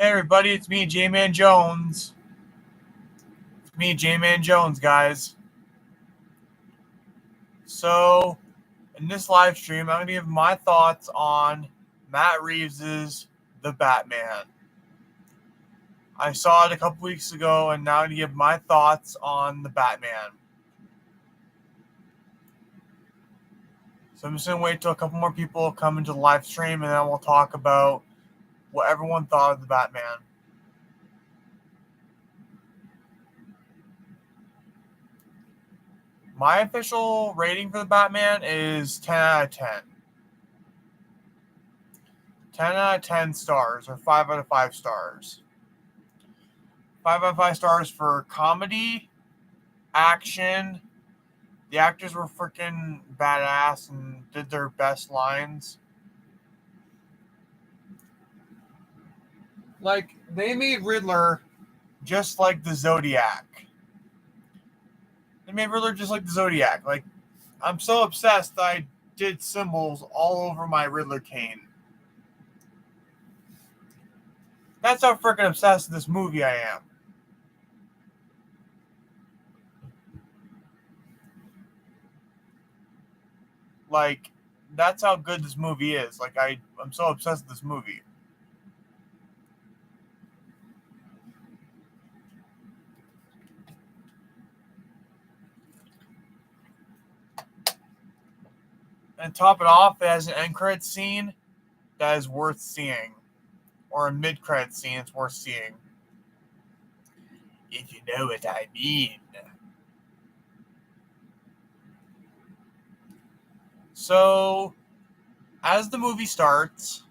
Hey everybody, it's me, J-Man Jones. It's me, J-Man Jones, guys. So, in this live stream, I'm going to give my thoughts on Matt Reeves' The Batman. I saw it a couple weeks ago, and now I'm going to give my thoughts on The Batman. So I'm just going to wait till a couple more people come into the live stream, and then we'll talk about what everyone thought of The Batman. My official rating for The Batman is 10 out of 10. 10 out of 10 stars, or 5 out of 5 stars. 5 out of 5 stars for comedy, action. The actors were freaking badass and did their best lines. Like, they made Riddler just like the Zodiac. They made Riddler just like the Zodiac. Like, I'm so obsessed that I did symbols all over my Riddler cane. That's how freaking obsessed with this movie I am. Like, that's how good this movie is. Like, I'm so obsessed with this movie. And to top it off, it has an end credit scene that is worth seeing. Or a mid credit scene that's worth seeing. If you know what I mean. So, as the movie starts,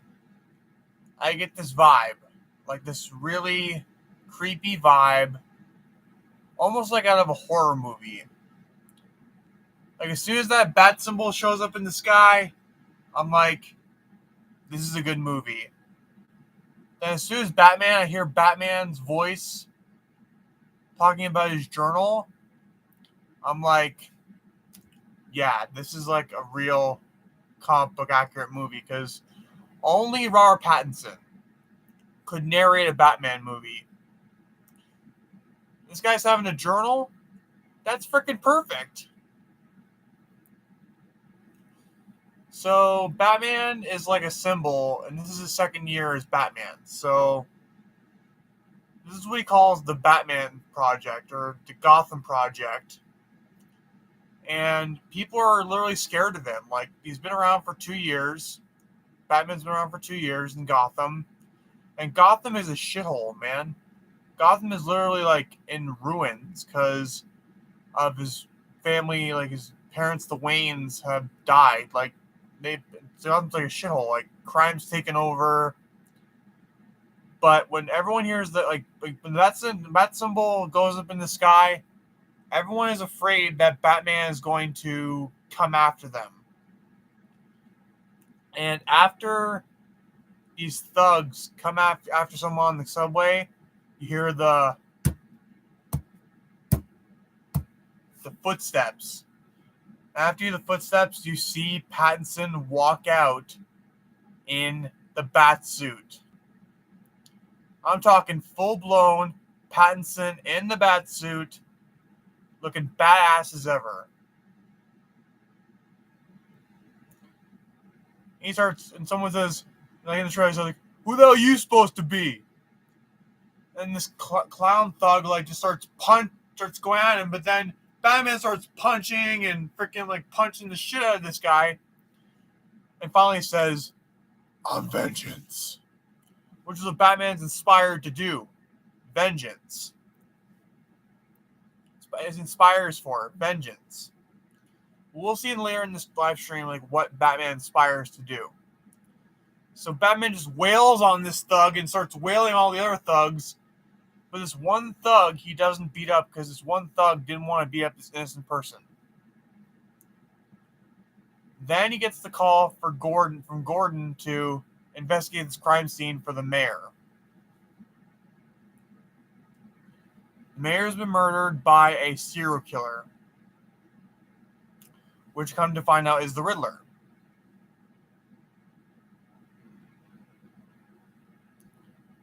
I get this vibe. Like this really creepy vibe. Almost like out of a horror movie. Like as soon as that bat symbol shows up in the sky, I'm like, this is a good movie. Then as soon as I hear Batman's voice talking about his journal, I'm like, yeah, this is like a real comic book accurate movie because only Robert Pattinson could narrate a Batman movie. This guy's having a journal? That's freaking perfect. So Batman is like a symbol, and this is his second year as Batman. So this is what he calls the Batman Project, or the Gotham Project. And people are literally scared of him. Like, he's been around for 2 years. Batman's been around for 2 years in Gotham. And Gotham is a shithole, man. Gotham is literally, like, in ruins because of his family. Like, his parents, the Waynes, have died. Like, Gotham's like a shithole. Like, crime's taken over. But when everyone hears that, like when that symbol goes up in the sky, everyone is afraid that Batman is going to come after them. And after these thugs come after someone on the subway, you hear the footsteps. After you hear the footsteps, you see Pattinson walk out in the bat suit. I'm talking full-blown Pattinson in the bat suit, looking badass as ever. He starts, and someone says, like in the trailer, he's like, "Who the hell are you supposed to be?" And this clown thug like just starts going at him, but then Batman starts punching and freaking like punching the shit out of this guy, and finally says, "I'm vengeance," which is what Batman's inspired to do. Vengeance. It inspires for vengeance. We'll see later in this live stream like what Batman inspires to do. So Batman just wails on this thug and starts wailing all the other thugs. But this one thug he doesn't beat up because this one thug didn't want to beat up this innocent person. Then he gets the call from Gordon to investigate this crime scene for the mayor. The mayor's been murdered by a serial killer, which come to find out is the Riddler.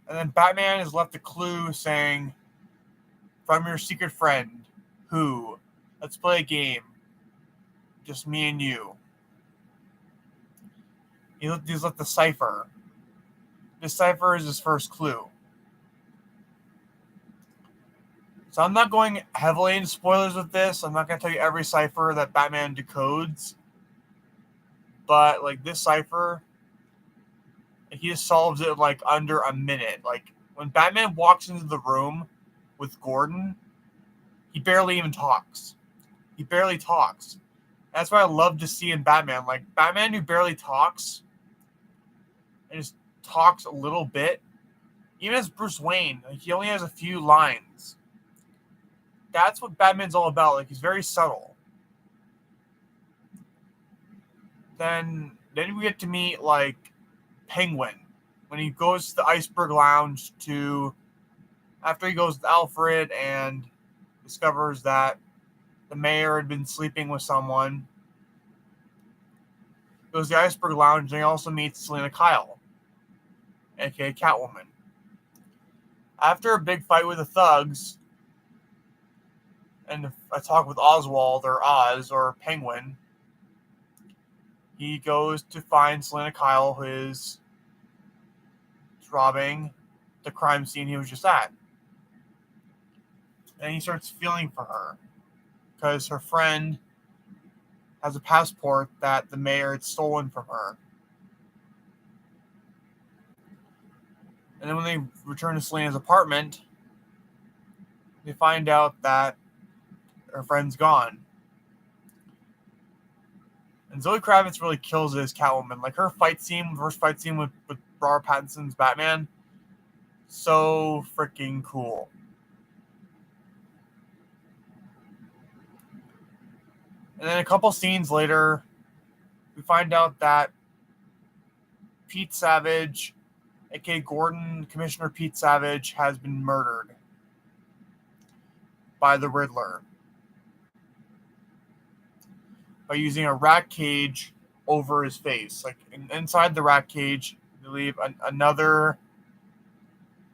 And then Batman is left a clue saying, "From your secret friend, who? Let's play a game. Just me and you." He's left the cipher. This cipher is his first clue. So I'm not going heavily into spoilers with this. I'm not going to tell you every cipher that Batman decodes. But, like, this cipher, he just solves it, like, under a minute. Like, when Batman walks into the room with Gordon, he barely even talks. He barely talks. That's what I love to see in Batman. Like, Batman who barely talks and just talks a little bit. Even as Bruce Wayne, like, he only has a few lines. That's what Batman's all about. Like, he's very subtle. Then we get to meet, like, Penguin when he goes to the Iceberg Lounge after he goes with Alfred and discovers that the mayor had been sleeping with someone. He goes to the Iceberg Lounge and he also meets Selina Kyle, aka Catwoman. After a big fight with the thugs and a talk with Oswald or Oz or Penguin, he goes to find Selina Kyle, who is robbing the crime scene he was just at. And he starts feeling for her because her friend has a passport that the mayor had stolen from her. And then when they return to Selina's apartment, they find out that her friend's gone. And Zoe Kravitz really kills it as Catwoman. Like, her first fight scene with Robert Pattinson's Batman, so freaking cool. And then a couple scenes later, we find out that Pete Savage, aka Commissioner Pete Savage, has been murdered by the Riddler by using a rat cage over his face. Like, inside the rat cage, they leave another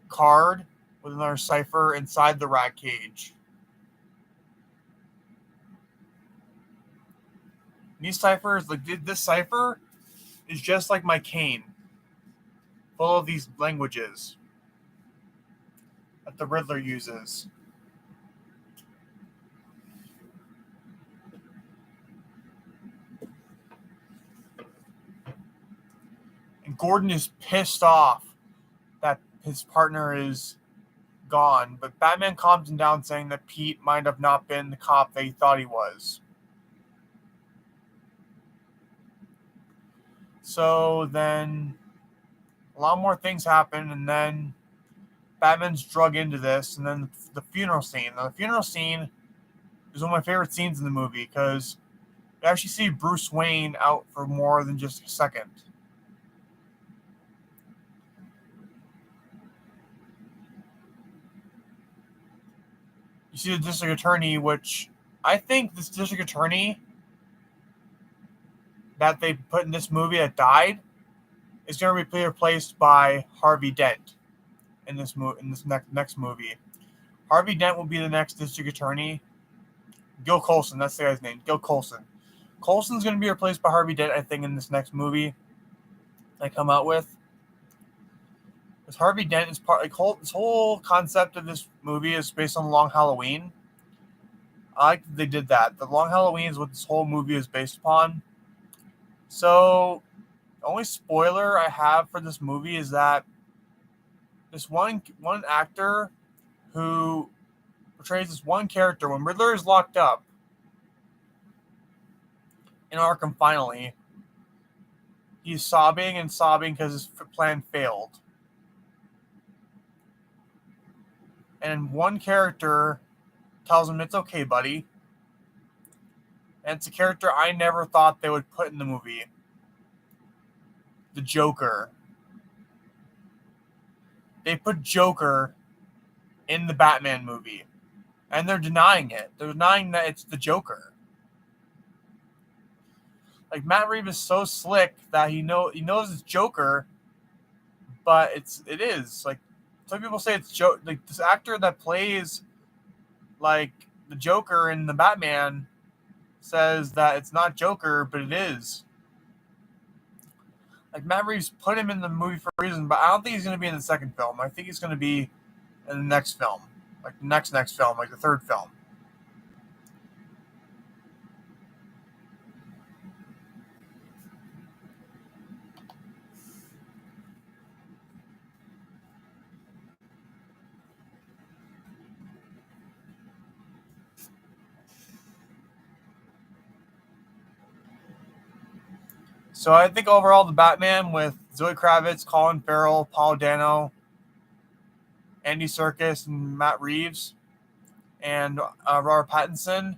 card with another cipher inside the rat cage. These ciphers, like, this cipher is just like my cane, full of these languages that the Riddler uses. And Gordon is pissed off that his partner is gone, but Batman calms him down, saying that Pete might have not been the cop that he thought he was. So then a lot more things happen, and then Batman's drug into this, and then the funeral scene. Now, the funeral scene is one of my favorite scenes in the movie because you actually see Bruce Wayne out for more than just a second. You see the district attorney, which I think this district attorney that they put in this movie that died is going to be replaced by Harvey Dent in this next movie. Harvey Dent will be the next district attorney. Gil Colson, that's the guy's name. Gil Colson. Colson's going to be replaced by Harvey Dent, I think, in this next movie they come out with. Because Harvey Dent is this whole concept of this movie is based on Long Halloween. I like that they did that. The Long Halloween is what this whole movie is based upon. So, the only spoiler I have for this movie is that this one actor who portrays this one character, when Riddler is locked up in Arkham finally, he's sobbing and sobbing because his plan failed. And one character tells him, "It's okay, buddy." And it's a character I never thought they would put in the movie. The Joker. They put Joker in the Batman movie. And they're denying it. They're denying that it's the Joker. Like, Matt Reeves is so slick that he knows it's Joker, but it is. Like, some people say it's like this actor that plays like the Joker in the Batman says that it's not Joker, but it is. Like Matt Reeves put him in the movie for a reason, but I don't think he's going to be in the second film. I think he's going to be in the next film, like the next film, like the third film. So I think overall the Batman with Zoe Kravitz, Colin Farrell, Paul Dano, Andy Serkis, and Matt Reeves, and Robert Pattinson,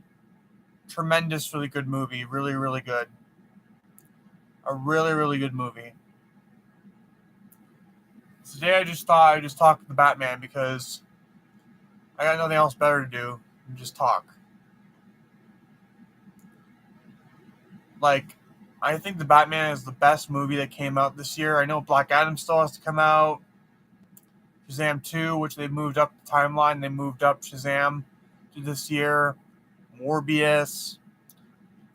tremendous, really good movie. Really, really good. A really, really good movie. Today I just thought I'd just talk to the Batman because I got nothing else better to do than just talk. Like, I think the Batman is the best movie that came out this year. I know Black Adam still has to come out. Shazam 2, which they moved up the timeline. They moved up Shazam to this year. Morbius.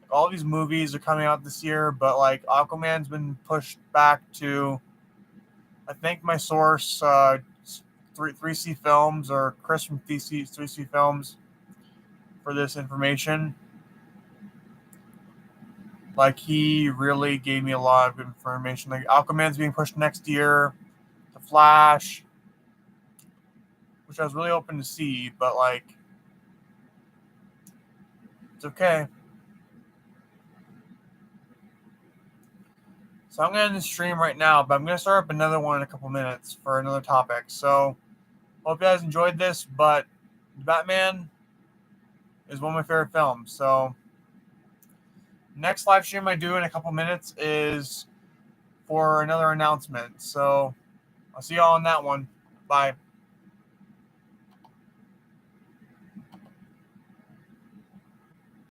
All these movies are coming out this year, but like Aquaman's been pushed back to, I think my source, 3C Films, or Chris from 3C Films for this information. Like, he really gave me a lot of information. Like, Aquaman's being pushed next year. The Flash, which I was really hoping to see, but like, it's okay. So I'm going to end the stream right now, but I'm going to start up another one in a couple minutes for another topic. So hope you guys enjoyed this, but Batman is one of my favorite films. So next live stream I do in a couple minutes is for another announcement. So I'll see y'all on that one. Bye.